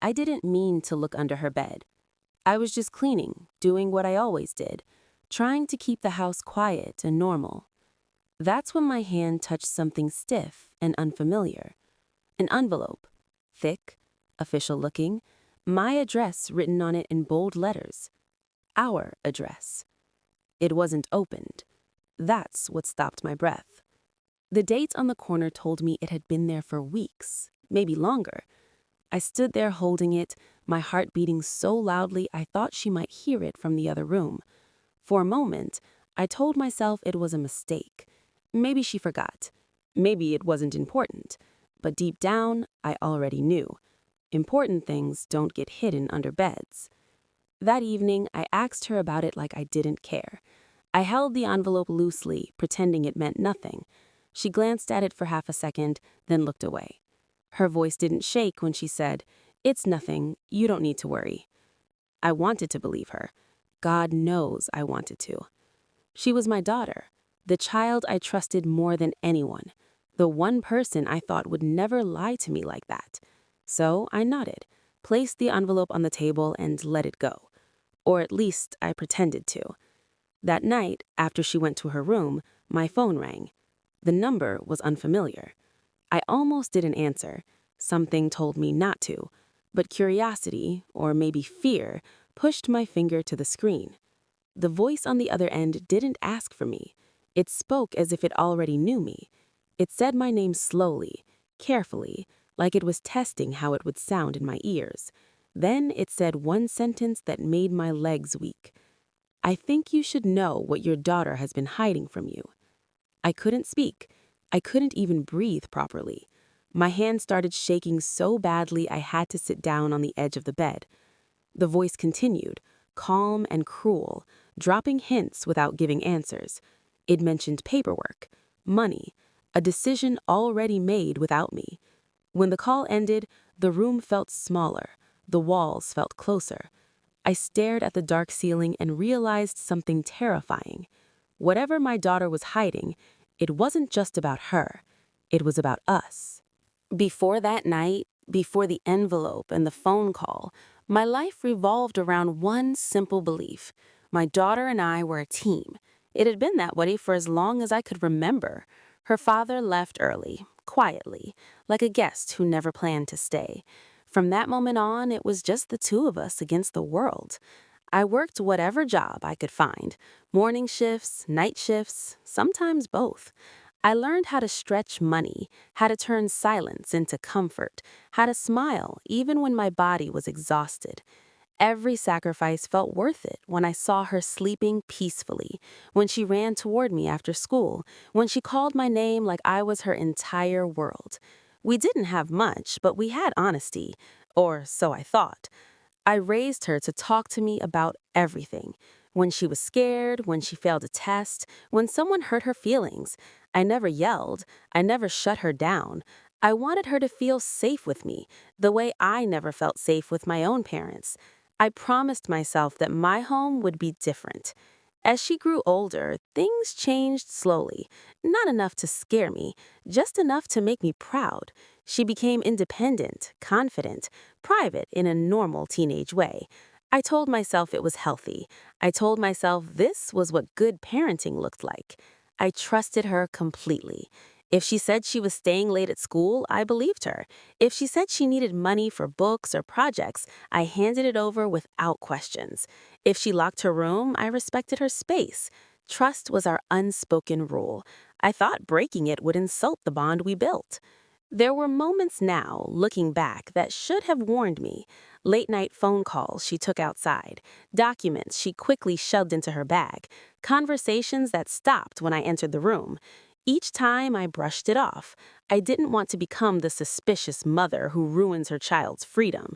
I didn't mean to look under her bed. I was just cleaning, doing what I always did, trying to keep the house quiet and normal. That's when my hand touched something stiff and unfamiliar. An envelope, thick, official-looking, my address written on it in bold letters. Our address. It wasn't opened. That's what stopped my breath. The dates on the corner told me it had been there for weeks, maybe longer. I stood there holding it, my heart beating so loudly I thought she might hear it from the other room. For a moment, I told myself it was a mistake. Maybe she forgot. Maybe it wasn't important. But deep down, I already knew. Important things don't get hidden under beds. That evening, I asked her about it like I didn't care. I held the envelope loosely, pretending it meant nothing. She glanced at it for half a second, then looked away. Her voice didn't shake when she said, "It's nothing. You don't need to worry." I wanted to believe her. God knows I wanted to. She was my daughter, the child I trusted more than anyone, the one person I thought would never lie to me like that. So I nodded, placed the envelope on the table, and let it go. Or at least I pretended to. That night, after she went to her room, my phone rang. The number was unfamiliar. I almost didn't answer. Something told me not to. But curiosity, or maybe fear, pushed my finger to the screen. The voice on the other end didn't ask for me. It spoke as if it already knew me. It said my name slowly, carefully, like it was testing how it would sound in my ears. Then it said one sentence that made my legs weak. "I think you should know what your daughter has been hiding from you." I couldn't speak. I couldn't even breathe properly. My hand started shaking so badly I had to sit down on the edge of the bed. The voice continued, calm and cruel, dropping hints without giving answers. It mentioned paperwork, money, a decision already made without me. When the call ended, the room felt smaller, the walls felt closer. I stared at the dark ceiling and realized something terrifying. Whatever my daughter was hiding, it wasn't just about her. It was about us. Before that night, before the envelope and the phone call, my life revolved around one simple belief. My daughter and I were a team. It had been that way for as long as I could remember. Her father left early, quietly, like a guest who never planned to stay. From that moment on, it was just the two of us against the world. I worked whatever job I could find, morning shifts, night shifts, sometimes both. I learned how to stretch money, how to turn silence into comfort, how to smile even when my body was exhausted. Every sacrifice felt worth it when I saw her sleeping peacefully, when she ran toward me after school, when she called my name like I was her entire world. We didn't have much, but we had honesty, or so I thought. I raised her to talk to me about everything. When she was scared, when she failed a test, when someone hurt her feelings. I never yelled. I never shut her down. I wanted her to feel safe with me, the way I never felt safe with my own parents. I promised myself that my home would be different. As she grew older, things changed slowly. Not enough to scare me, just enough to make me proud. She became independent, confident, private in a normal teenage way. I told myself it was healthy. I told myself this was what good parenting looked like. I trusted her completely. If she said she was staying late at school, I believed her. If she said she needed money for books or projects, I handed it over without questions. If she locked her room, I respected her space. Trust was our unspoken rule. I thought breaking it would insult the bond we built. There were moments now, looking back, that should have warned me. Late-night phone calls she took outside, documents she quickly shoved into her bag, conversations that stopped when I entered the room. Each time I brushed it off. I didn't want to become the suspicious mother who ruins her child's freedom.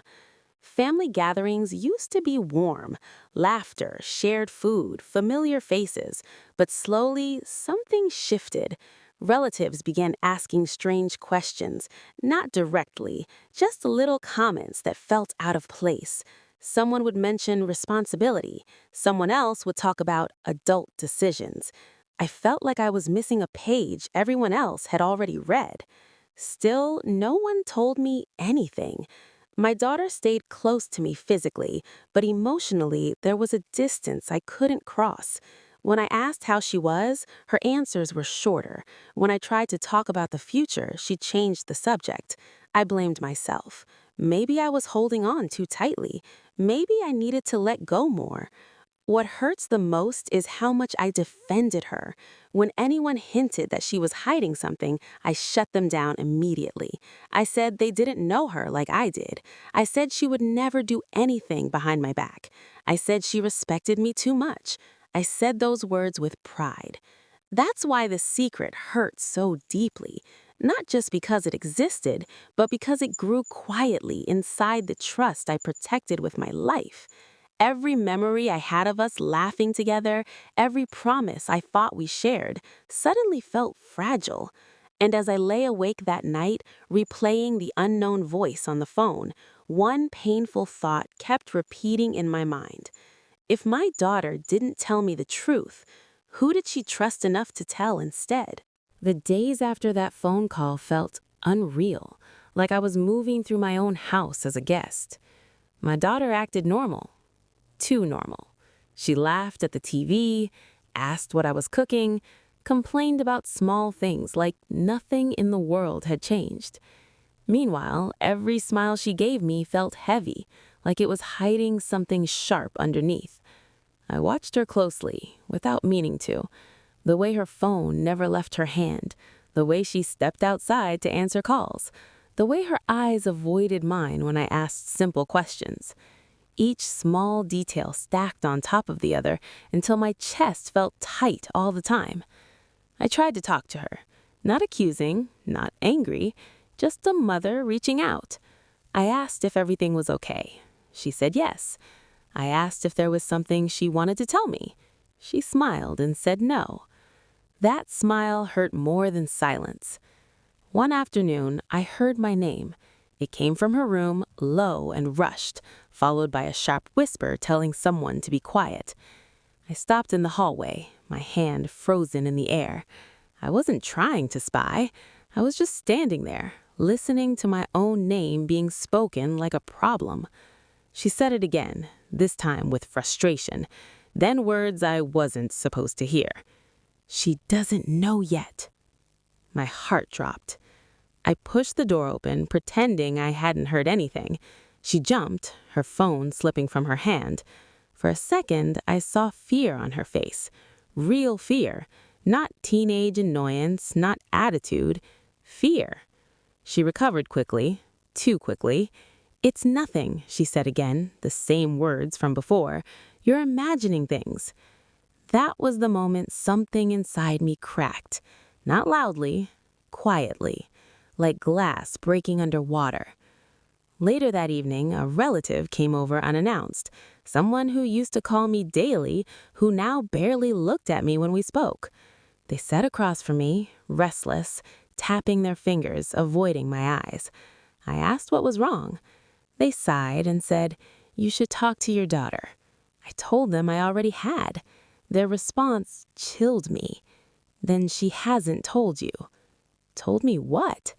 Family gatherings used to be warm, laughter, shared food, familiar faces, but slowly something shifted. Relatives began asking strange questions, not directly, just little comments that felt out of place. Someone would mention responsibility. Someone else would talk about adult decisions. I felt like I was missing a page everyone else had already read. Still, no one told me anything. My daughter stayed close to me physically, but emotionally, there was a distance I couldn't cross. When I asked how she was, her answers were shorter. When I tried to talk about the future, she changed the subject. I blamed myself. Maybe I was holding on too tightly. Maybe I needed to let go more. What hurts the most is how much I defended her. When anyone hinted that she was hiding something, I shut them down immediately. I said they didn't know her like I did. I said she would never do anything behind my back. I said she respected me too much. I said those words with pride. That's why the secret hurt so deeply. Not just because it existed, but because it grew quietly inside the trust I protected with my life. Every memory I had of us laughing together, every promise I thought we shared, suddenly felt fragile. And as I lay awake that night, replaying the unknown voice on the phone, one painful thought kept repeating in my mind. If my daughter didn't tell me the truth, who did she trust enough to tell instead? The days after that phone call felt unreal, like I was moving through my own house as a guest. My daughter acted normal. Too normal. She laughed at the TV, asked what I was cooking, complained about small things like nothing in the world had changed. Meanwhile, every smile she gave me felt heavy, like it was hiding something sharp underneath. I watched her closely, without meaning to. The way her phone never left her hand, the way she stepped outside to answer calls, the way her eyes avoided mine when I asked simple questions. Each small detail stacked on top of the other until my chest felt tight all the time. I tried to talk to her, not accusing, not angry, just a mother reaching out. I asked if everything was okay. She said yes. I asked if there was something she wanted to tell me. She smiled and said no. That smile hurt more than silence. One afternoon, I heard my name. It came from her room, low and rushed, followed by a sharp whisper telling someone to be quiet. I stopped in the hallway, my hand frozen in the air. I wasn't trying to spy. I was just standing there, listening to my own name being spoken like a problem. She said it again, this time with frustration, then words I wasn't supposed to hear. She doesn't know yet. My heart dropped. I pushed the door open, pretending I hadn't heard anything. She jumped, her phone slipping from her hand. For a second, I saw fear on her face. Real fear. Not teenage annoyance, not attitude. Fear. She recovered quickly, too quickly. "It's nothing," she said again, the same words from before. "You're imagining things." That was the moment something inside me cracked. Not loudly, quietly, like glass breaking under water. Later that evening, a relative came over unannounced, someone who used to call me daily, who now barely looked at me when we spoke. They sat across from me, restless, tapping their fingers, avoiding my eyes. I asked what was wrong. They sighed and said, "You should talk to your daughter." I told them I already had. Their response chilled me. "Then she hasn't told you." Told me what?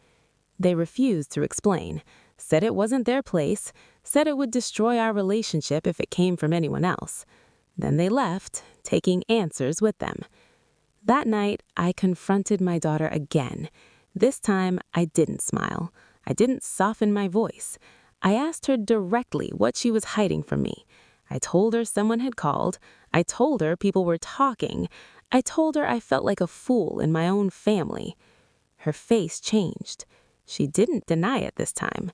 They refused to explain, said it wasn't their place, said it would destroy our relationship if it came from anyone else. Then they left, taking answers with them. That night, I confronted my daughter again. This time, I didn't smile. I didn't soften my voice. I asked her directly what she was hiding from me. I told her someone had called. I told her people were talking. I told her I felt like a fool in my own family. Her face changed. She didn't deny it this time.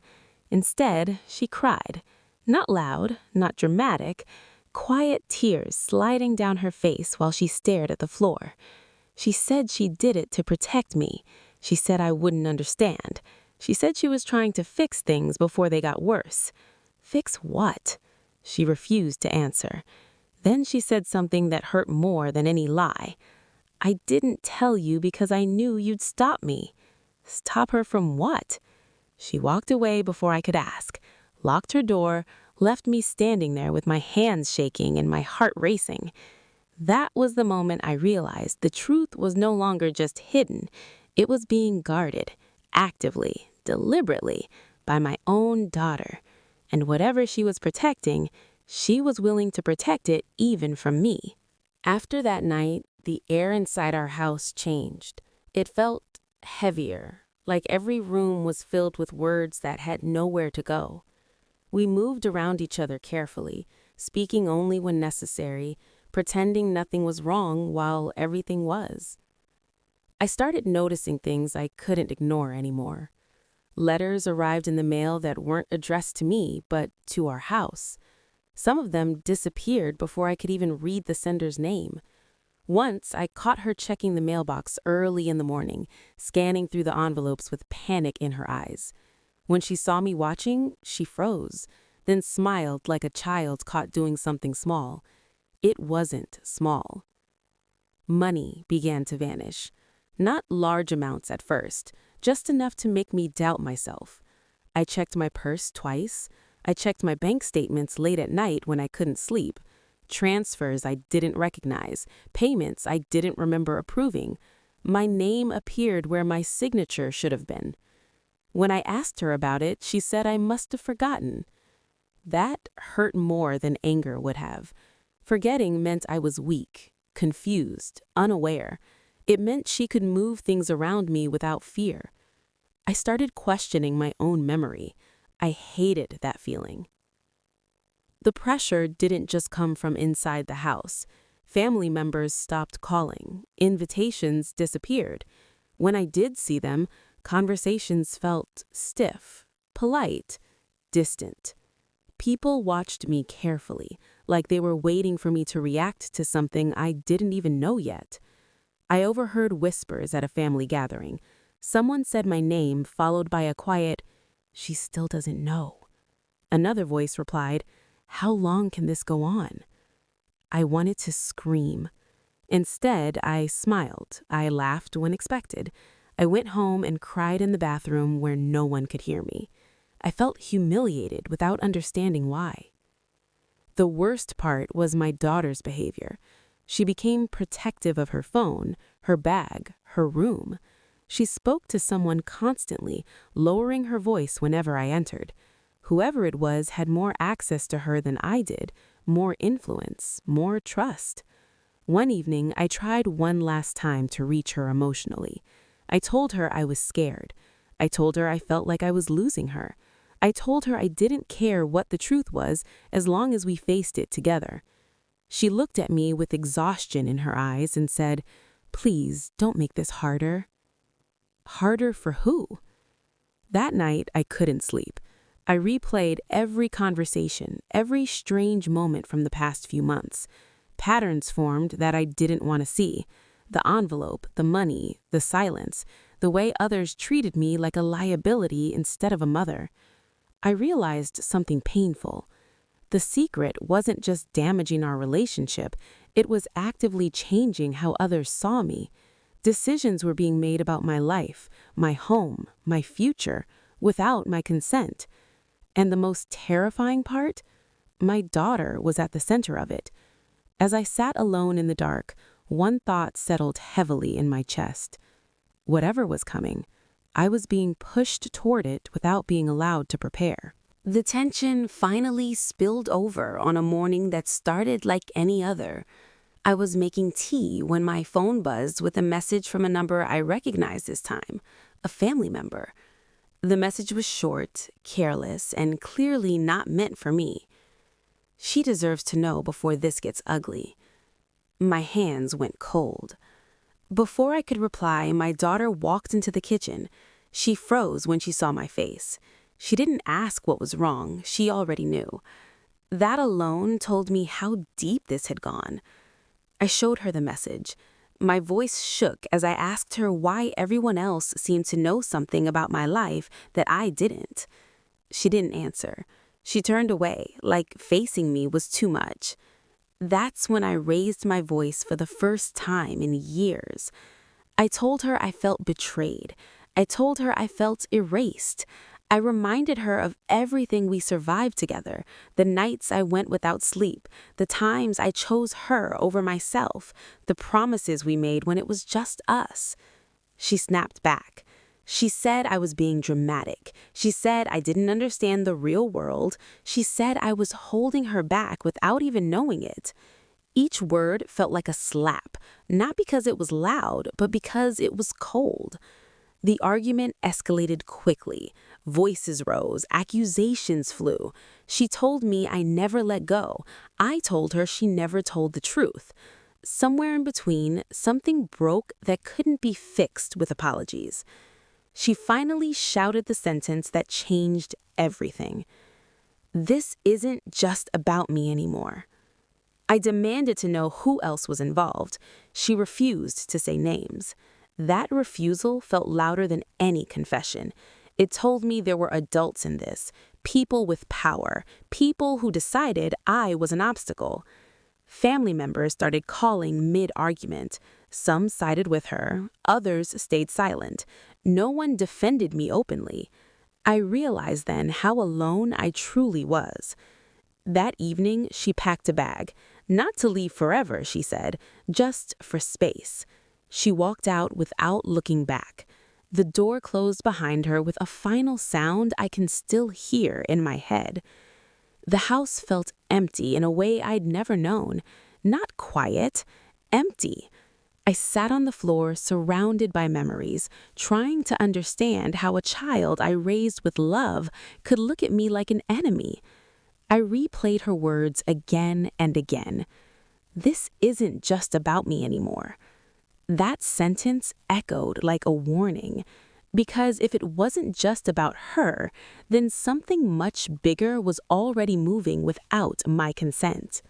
Instead, she cried. Not loud, not dramatic, quiet tears sliding down her face while she stared at the floor. She said she did it to protect me. She said I wouldn't understand. She said she was trying to fix things before they got worse. Fix what? She refused to answer. Then she said something that hurt more than any lie. "I didn't tell you because I knew you'd stop me." Stop her from what? She walked away before I could ask, locked her door, left me standing there with my hands shaking and my heart racing. That was the moment I realized the truth was no longer just hidden. It was being guarded, actively, deliberately, by my own daughter. And whatever she was protecting, she was willing to protect it even from me. After that night, the air inside our house changed. It felt heavier, like every room was filled with words that had nowhere to go. We moved around each other carefully, speaking only when necessary, pretending nothing was wrong while everything was. I started noticing things I couldn't ignore anymore. Letters arrived in the mail that weren't addressed to me, but to our house. Some of them disappeared before I could even read the sender's name. Once, I caught her checking the mailbox early in the morning, scanning through the envelopes with panic in her eyes. When she saw me watching, she froze, then smiled like a child caught doing something small. It wasn't small. Money began to vanish. Not large amounts at first, just enough to make me doubt myself. I checked my purse twice. I checked my bank statements late at night when I couldn't sleep. Transfers I didn't recognize, payments I didn't remember approving. My name appeared where my signature should have been. When I asked her about it, she said I must have forgotten. That hurt more than anger would have. Forgetting meant I was weak, confused, unaware. It meant she could move things around me without fear. I started questioning my own memory. I hated that feeling. The pressure didn't just come from inside the house. Family members stopped calling. Invitations disappeared. When I did see them, conversations felt stiff, polite, distant. People watched me carefully, like they were waiting for me to react to something I didn't even know yet. I overheard whispers at a family gathering. Someone said my name, followed by a quiet, "She still doesn't know." Another voice replied, "How long can this go on?" I wanted to scream. Instead, I smiled. I laughed when expected. I went home and cried in the bathroom where no one could hear me. I felt humiliated without understanding why. The worst part was my daughter's behavior. She became protective of her phone, her bag, her room. She spoke to someone constantly, lowering her voice whenever I entered. Whoever it was had more access to her than I did, more influence, more trust. One evening, I tried one last time to reach her emotionally. I told her I was scared. I told her I felt like I was losing her. I told her I didn't care what the truth was as long as we faced it together. She looked at me with exhaustion in her eyes and said, "Please, don't make this harder." Harder for who? That night, I couldn't sleep. I replayed every conversation, every strange moment from the past few months. Patterns formed that I didn't want to see. The envelope, the money, the silence, the way others treated me like a liability instead of a mother. I realized something painful. The secret wasn't just damaging our relationship, it was actively changing how others saw me. Decisions were being made about my life, my home, my future, without my consent. And the most terrifying part? My daughter was at the center of it. As I sat alone in the dark, one thought settled heavily in my chest. Whatever was coming, I was being pushed toward it without being allowed to prepare. The tension finally spilled over on a morning that started like any other. I was making tea when my phone buzzed with a message from a number I recognized this time, a family member. The message was short, careless, and clearly not meant for me. She deserves to know before this gets ugly. My hands went cold. Before I could reply, my daughter walked into the kitchen. She froze when she saw my face. She didn't ask what was wrong. She already knew. That alone told me how deep this had gone. I showed her the message. My voice shook as I asked her why everyone else seemed to know something about my life that I didn't. She didn't answer. She turned away, like facing me was too much. That's when I raised my voice for the first time in years. I told her I felt betrayed. I told her I felt erased. I reminded her of everything we survived together, the nights I went without sleep, the times I chose her over myself, the promises we made when it was just us. She snapped back. She said I was being dramatic. She said I didn't understand the real world. She said I was holding her back without even knowing it. Each word felt like a slap, not because it was loud, but because it was cold. The argument escalated quickly. Voices rose, accusations flew. She told me I never let go. I told her she never told the truth. Somewhere in between, something broke that couldn't be fixed with apologies. She finally shouted the sentence that changed everything. "This isn't just about me anymore." I demanded to know who else was involved. She refused to say names. That refusal felt louder than any confession. It told me there were adults in this, people with power, people who decided I was an obstacle. Family members started calling mid-argument. Some sided with her, others stayed silent. No one defended me openly. I realized then how alone I truly was. That evening, she packed a bag. Not to leave forever, she said, just for space. She walked out without looking back. The door closed behind her with a final sound I can still hear in my head. The house felt empty in a way I'd never known. Not quiet, empty. I sat on the floor, surrounded by memories, trying to understand how a child I raised with love could look at me like an enemy. I replayed her words again and again. "This isn't just about me anymore." That sentence echoed like a warning, because if it wasn't just about her, then something much bigger was already moving without my consent.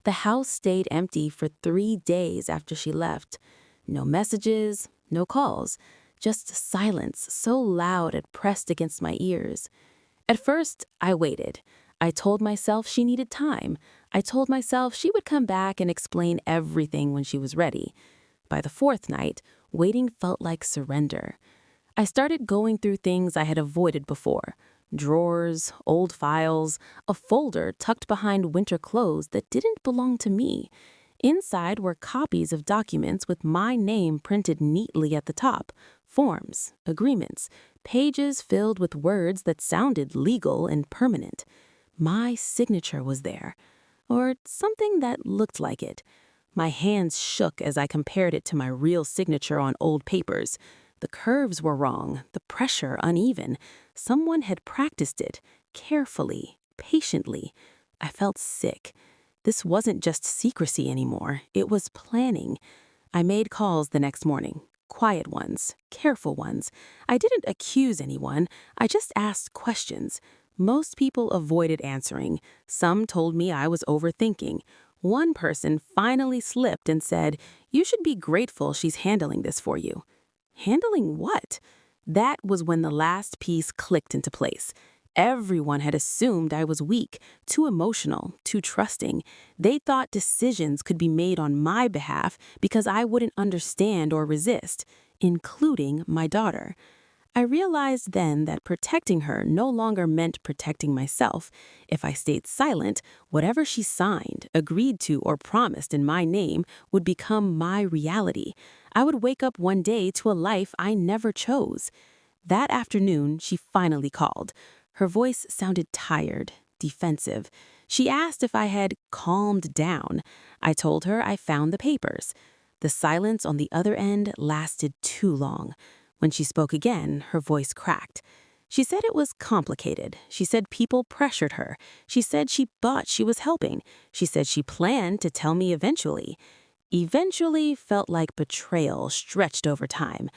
The house stayed empty for 3 days after she left. No messages, no calls, just silence so loud it pressed against my ears. At first, I waited. I told myself she needed time. I told myself she would come back and explain everything when she was ready. By the 4th night, waiting felt like surrender. I started going through things I had avoided before. Drawers, old files, a folder tucked behind winter clothes that didn't belong to me. Inside were copies of documents with my name printed neatly at the top, forms, agreements, pages filled with words that sounded legal and permanent. My signature was there, or something that looked like it. My hands shook as I compared it to my real signature on old papers. The curves were wrong, the pressure uneven. Someone had practiced it, carefully, patiently. I felt sick. This wasn't just secrecy anymore, it was planning. I made calls the next morning, quiet ones, careful ones. I didn't accuse anyone, I just asked questions. Most people avoided answering. Some told me I was overthinking. One person finally slipped and said, "You should be grateful she's handling this for you." Handling what? That was when the last piece clicked into place. Everyone had assumed I was weak, too emotional, too trusting. They thought decisions could be made on my behalf because I wouldn't understand or resist, including my daughter. I realized then that protecting her no longer meant protecting myself. If I stayed silent, whatever she signed, agreed to, or promised in my name would become my reality. I would wake up one day to a life I never chose. That afternoon, she finally called. Her voice sounded tired, defensive. She asked if I had calmed down. I told her I found the papers. The silence on the other end lasted too long. When she spoke again, her voice cracked. She said it was complicated. She said people pressured her. She said she thought she was helping. She said she planned to tell me eventually. Eventually felt like betrayal stretched over time.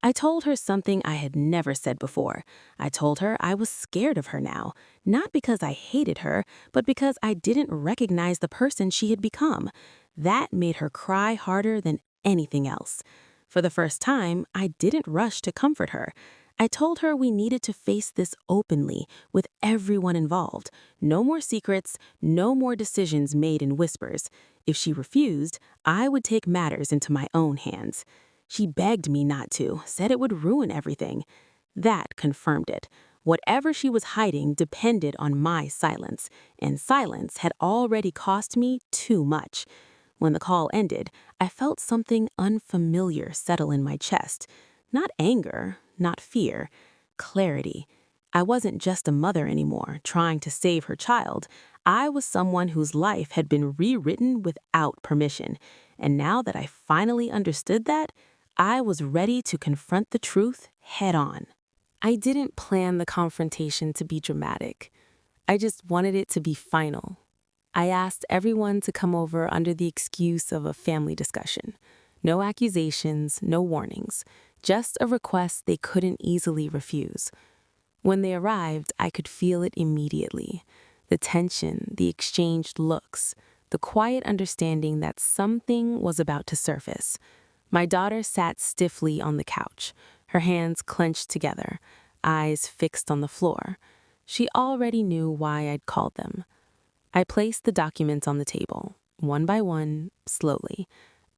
I told her something I had never said before. I told her I was scared of her now, not because I hated her, but because I didn't recognize the person she had become. That made her cry harder than anything else. For the first time, I didn't rush to comfort her. I told her we needed to face this openly, with everyone involved. No more secrets, no more decisions made in whispers. If she refused, I would take matters into my own hands. She begged me not to, said it would ruin everything. That confirmed it. Whatever she was hiding depended on my silence, and silence had already cost me too much. When the call ended, I felt something unfamiliar settle in my chest. Not anger, not fear. Clarity. I wasn't just a mother anymore, trying to save her child. I was someone whose life had been rewritten without permission. And now that I finally understood that, I was ready to confront the truth head on. I didn't plan the confrontation to be dramatic. I just wanted it to be final. I asked everyone to come over under the excuse of a family discussion. No accusations, no warnings, just a request they couldn't easily refuse. When they arrived, I could feel it immediately. The tension, the exchanged looks, the quiet understanding that something was about to surface. My daughter sat stiffly on the couch, her hands clenched together, eyes fixed on the floor. She already knew why I'd called them. I placed the documents on the table, one by one, slowly.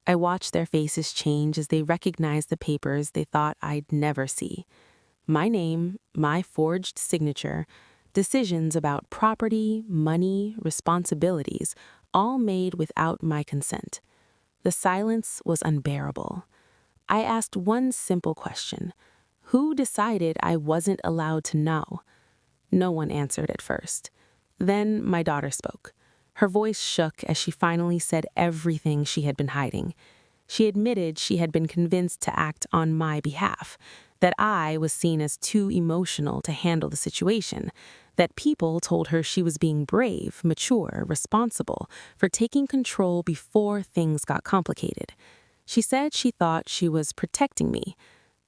I watched their faces change as they recognized the papers they thought I'd never see. My name, my forged signature, decisions about property, money, responsibilities, all made without my consent. The silence was unbearable. I asked one simple question. Who decided I wasn't allowed to know? No one answered at first. Then my daughter spoke. Her voice shook as she finally said everything she had been hiding. She admitted she had been convinced to act on my behalf, that I was seen as too emotional to handle the situation, that people told her she was being brave, mature, responsible, for taking control before things got complicated. She said she thought she was protecting me.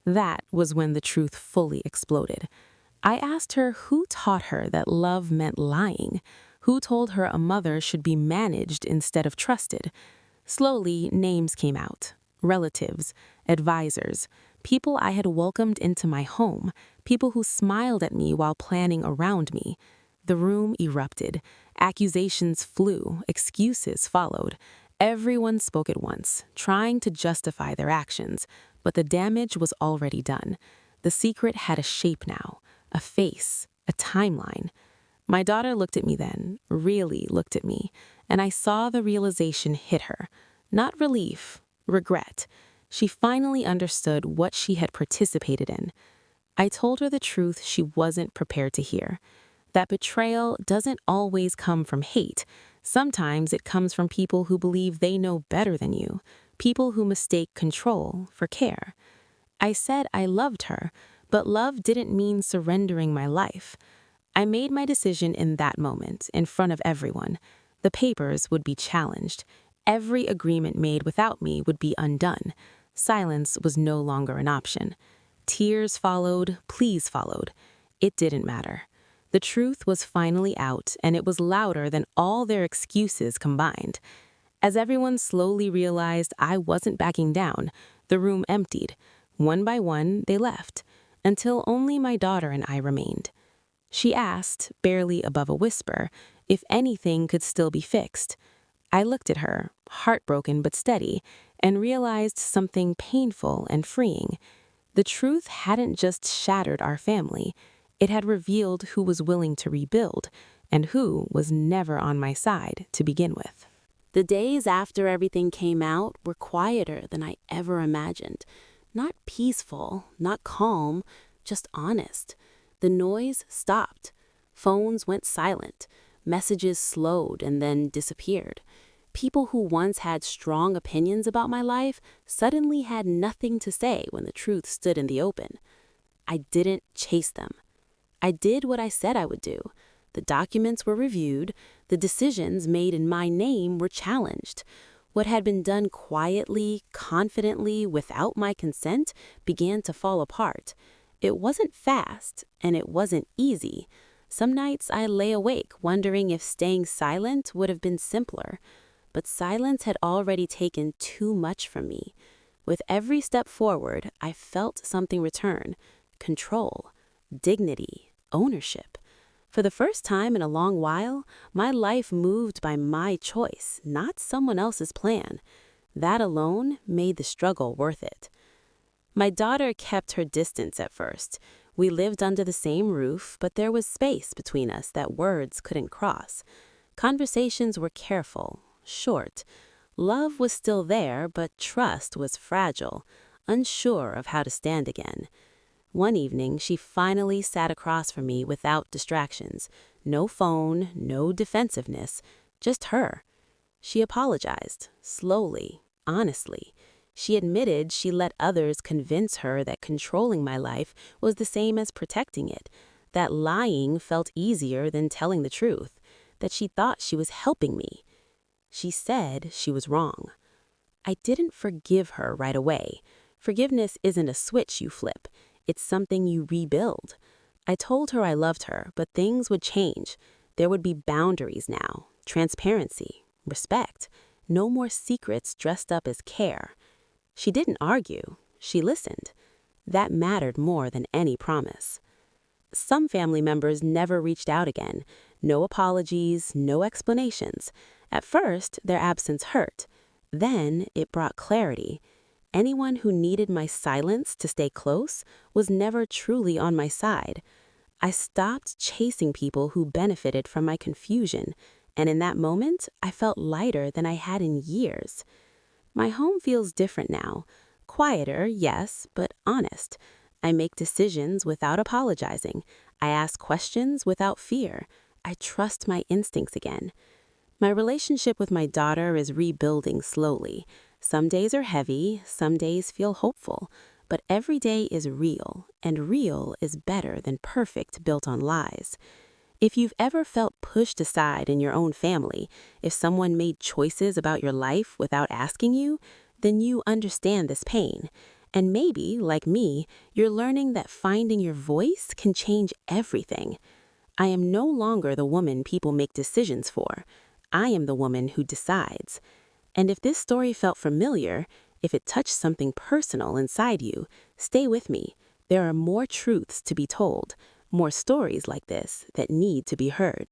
That was when the truth fully exploded. I asked her who taught her that love meant lying, who told her a mother should be managed instead of trusted. Slowly, names came out. Relatives, advisors, people I had welcomed into my home, people who smiled at me while planning around me. The room erupted. Accusations flew. Excuses followed. Everyone spoke at once, trying to justify their actions, but the damage was already done. The secret had a shape now, a face, a timeline. My daughter looked at me then, really looked at me, and I saw the realization hit her. Not relief, regret. She finally understood what she had participated in. I told her the truth she wasn't prepared to hear. That betrayal doesn't always come from hate. Sometimes it comes from people who believe they know better than you, people who mistake control for care. I said I loved her, but love didn't mean surrendering my life. I made my decision in that moment, in front of everyone. The papers would be challenged. Every agreement made without me would be undone. Silence was no longer an option. Tears followed, pleas followed. It didn't matter. The truth was finally out, and it was louder than all their excuses combined. As everyone slowly realized I wasn't backing down, the room emptied. One by one, they left, until only my daughter and I remained. She asked, barely above a whisper, if anything could still be fixed. I looked at her, heartbroken but steady, and realized something painful and freeing. The truth hadn't just shattered our family. It had revealed who was willing to rebuild and who was never on my side to begin with. The days after everything came out were quieter than I ever imagined. Not peaceful, not calm, just honest. The noise stopped. Phones went silent. Messages slowed and then disappeared. People who once had strong opinions about my life suddenly had nothing to say when the truth stood in the open. I didn't chase them. I did what I said I would do. The documents were reviewed. The decisions made in my name were challenged. What had been done quietly, confidently, without my consent, began to fall apart. It wasn't fast, and it wasn't easy. Some nights I lay awake wondering if staying silent would have been simpler. But silence had already taken too much from me. With every step forward, I felt something return: control, dignity, ownership. For the first time in a long while, my life moved by my choice, not someone else's plan. That alone made the struggle worth it. My daughter kept her distance at first. We lived under the same roof, but there was space between us that words couldn't cross. Conversations were careful, short. Love was still there, but trust was fragile, unsure of how to stand again. One evening, she finally sat across from me without distractions. No phone, no defensiveness, just her. She apologized, slowly, honestly. She admitted she let others convince her that controlling my life was the same as protecting it, that lying felt easier than telling the truth, that she thought she was helping me. She said she was wrong. I didn't forgive her right away. Forgiveness isn't a switch you flip. It's something you rebuild. I told her I loved her, but things would change. There would be boundaries now, transparency, respect. No more secrets dressed up as care. She didn't argue. She listened. That mattered more than any promise. Some family members never reached out again. No apologies, no explanations. At first, their absence hurt. Then it brought clarity. Anyone who needed my silence to stay close was never truly on my side. I stopped chasing people who benefited from my confusion, and in that moment, I felt lighter than I had in years. My home feels different now. Quieter, yes, but honest. I make decisions without apologizing. I ask questions without fear. I trust my instincts again. My relationship with my daughter is rebuilding slowly. Some days are heavy, some days feel hopeful, but every day is real, and real is better than perfect built on lies. If you've ever felt pushed aside in your own family, if someone made choices about your life without asking you, then you understand this pain. And maybe, like me, you're learning that finding your voice can change everything. I am no longer the woman people make decisions for. I am the woman who decides. And if this story felt familiar, if it touched something personal inside you, stay with me. There are more truths to be told, more stories like this that need to be heard.